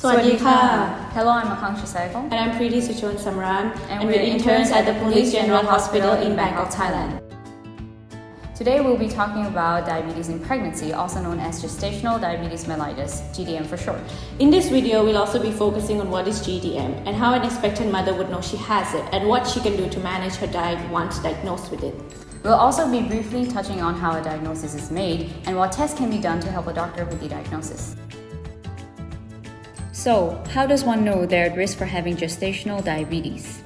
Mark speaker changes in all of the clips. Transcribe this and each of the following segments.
Speaker 1: Swadika.
Speaker 2: Hello, I'm Akanksha Saiful.
Speaker 1: And I'm Preeti Suchon Samran.
Speaker 2: And we're interns at the Police General Hospital in Bangkok, Thailand. Today we'll be talking about diabetes in pregnancy, also known as Gestational Diabetes Mellitus, GDM for short.
Speaker 1: In this video, we'll also be focusing on what is GDM and how an expectant mother would know she has it and what she can do to manage her diet once diagnosed with it.
Speaker 2: We'll also be briefly touching on how a diagnosis is made and what tests can be done to help a doctor with the diagnosis. So, how does one know they're at risk for having gestational diabetes?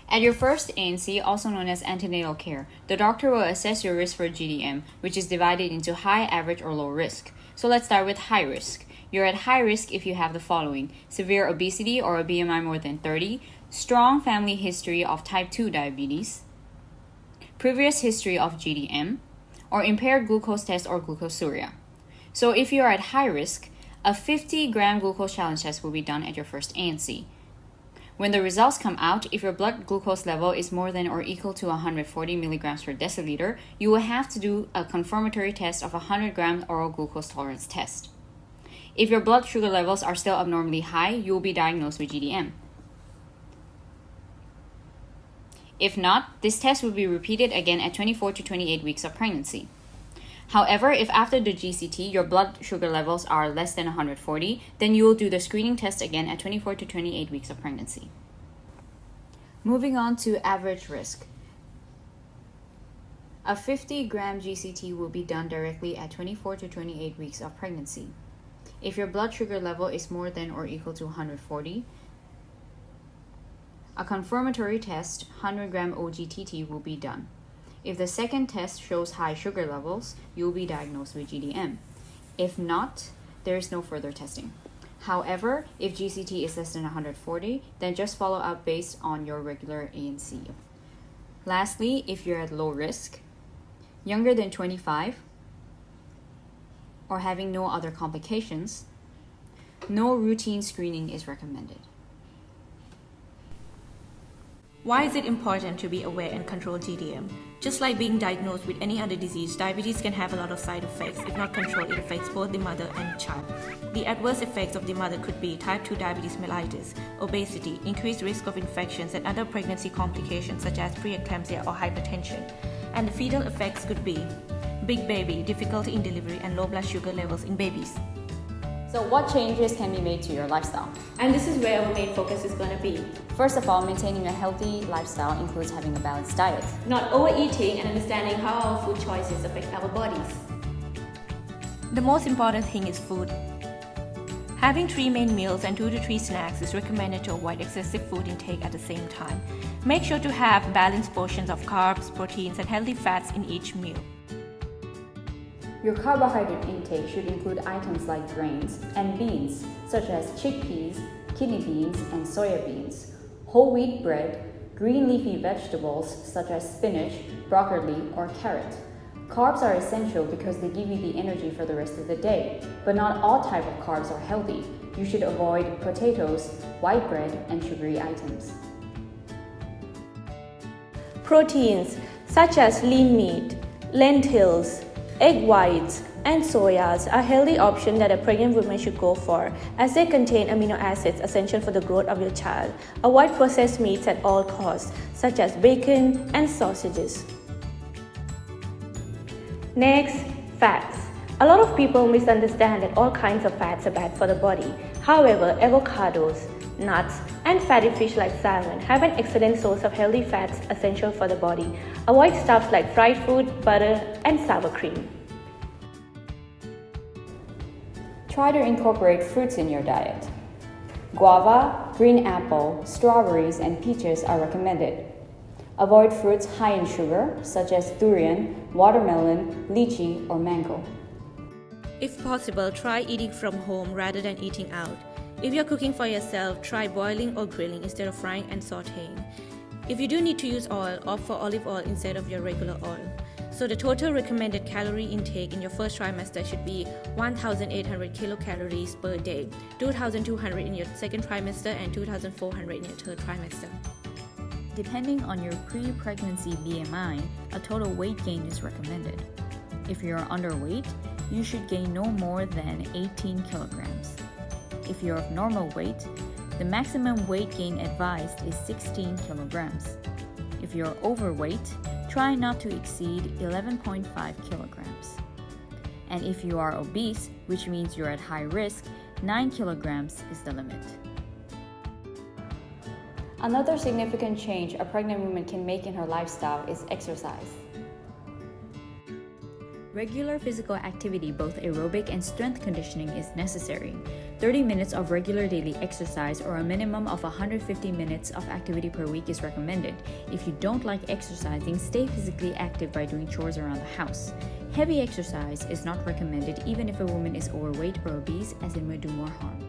Speaker 2: At your first ANC, also known as antenatal care, the doctor will assess your risk for GDM, which is divided into high, average, or low risk. So let's start with high risk. You're at high risk if you have the following: severe obesity or a BMI more than 30, strong family history of type 2 diabetes, previous history of GDM, or impaired glucose test or glucosuria. So if you are at high risk, a 50-gram glucose challenge test will be done at your first ANC. When the results come out, if your blood glucose level is more than or equal to 140 milligrams per deciliter, you will have to do a confirmatory test of a 100-gram oral glucose tolerance test. If your blood sugar levels are still abnormally high, you will be diagnosed with GDM. If not, this test will be repeated again at 24 to 28 weeks of pregnancy. However, if after the GCT your blood sugar levels are less than 140, then you will do the screening test again at 24 to 28 weeks of pregnancy. Moving on to average risk. A 50-gram GCT will be done directly at 24 to 28 weeks of pregnancy. If your blood sugar level is more than or equal to 140, a confirmatory test, 100-gram OGTT, will be done. If the second test shows high sugar levels, you will be diagnosed with GDM. If not, there is no further testing. However, if GCT is less than 140, then just follow up based on your regular ANC. Lastly, if you're at low risk, younger than 25, or having no other complications, no routine screening is recommended.
Speaker 1: Why is it important to be aware and control GDM? Just like being diagnosed with any other disease, diabetes can have a lot of side effects. If not controlled, it affects both the mother and child. The adverse effects of the mother could be type 2 diabetes mellitus, obesity, increased risk of infections and other pregnancy complications such as preeclampsia or hypertension. And the fetal effects could be big baby, difficulty in delivery, and low blood sugar levels in babies.
Speaker 2: So what changes can be made to your lifestyle?
Speaker 1: And this is where our main focus is going to be.
Speaker 2: First of all, maintaining a healthy lifestyle includes having a balanced diet,
Speaker 1: not overeating, and understanding how our food choices affect our bodies. The most important thing is food. Having 3 main meals and 2 to 3 snacks is recommended to avoid excessive food intake at the same time. Make sure to have balanced portions of carbs, proteins, and healthy fats in each meal.
Speaker 2: Your carbohydrate intake should include items like grains and beans, such as chickpeas, kidney beans, and soya beans, whole wheat bread, green leafy vegetables such as spinach, broccoli, or carrot. Carbs are essential because they give you the energy for the rest of the day, but not all types of carbs are healthy. You should avoid potatoes, white bread, and sugary items.
Speaker 1: Proteins such as lean meat, lentils, egg whites, and soyas are healthy options that a pregnant woman should go for, as they contain amino acids essential for the growth of your child. Avoid processed meats at all costs, such as bacon and sausages. Next, fats. A lot of people misunderstand that all kinds of fats are bad for the body. However, avocados, nuts, and fatty fish like salmon have an excellent source of healthy fats essential for the body. Avoid stuff like fried food, butter, and sour cream.
Speaker 2: Try to incorporate fruits in your diet. Guava, green apple, strawberries, and peaches are recommended. Avoid fruits high in sugar, such as durian, watermelon, lychee, or mango.
Speaker 1: If possible, try eating from home rather than eating out. If you're cooking for yourself, try boiling or grilling instead of frying and sautéing. If you do need to use oil, opt for olive oil instead of your regular oil. So the total recommended calorie intake in your first trimester should be 1,800 kilocalories per day, 2,200 in your second trimester, and 2,400 in your third trimester.
Speaker 2: Depending on your pre-pregnancy BMI, a total weight gain is recommended. If you're underweight, you should gain no more than 18 kilograms. If you're of normal weight, the maximum weight gain advised is 16 kilograms. If you're overweight, try not to exceed 11.5 kilograms. And if you are obese, which means you're at high risk, 9 kilograms is the limit. Another significant change a pregnant woman can make in her lifestyle is exercise. Regular physical activity, both aerobic and strength conditioning, is necessary. 30 minutes of regular daily exercise or a minimum of 150 minutes of activity per week is recommended. If you don't like exercising, stay physically active by doing chores around the house. Heavy exercise is not recommended even if a woman is overweight or obese, as it may do more harm.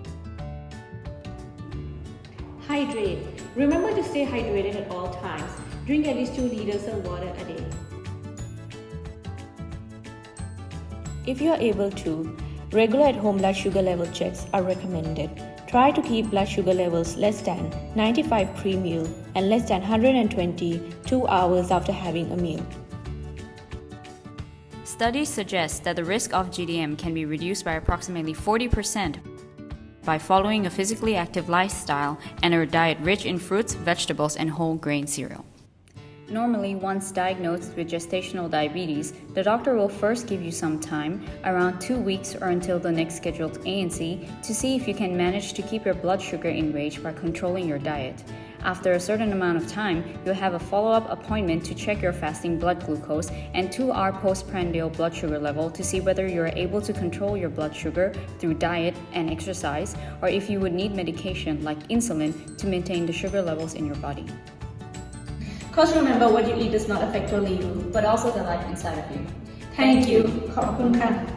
Speaker 1: Hydrate. Remember to stay hydrated at all times. Drink at least 2 liters of water a day. If you are able to, regular at-home blood sugar level checks are recommended. Try to keep blood sugar levels less than 95 pre-meal and less than 120 2 hours after having a meal.
Speaker 2: Studies suggest that the risk of GDM can be reduced by approximately 40% by following a physically active lifestyle and a diet rich in fruits, vegetables, and whole grain cereal. Normally, once diagnosed with gestational diabetes, the doctor will first give you some time, around 2 weeks or until the next scheduled ANC, to see if you can manage to keep your blood sugar in range by controlling your diet. After a certain amount of time, you'll have a follow-up appointment to check your fasting blood glucose and 2-hour postprandial blood sugar level to see whether you're able to control your blood sugar through diet and exercise, or if you would need medication like insulin to maintain the sugar levels in your body.
Speaker 1: Cause remember, what you eat does not affect only you,
Speaker 2: But also the life inside of you.
Speaker 1: Thank you. ขอบคุณค่ะ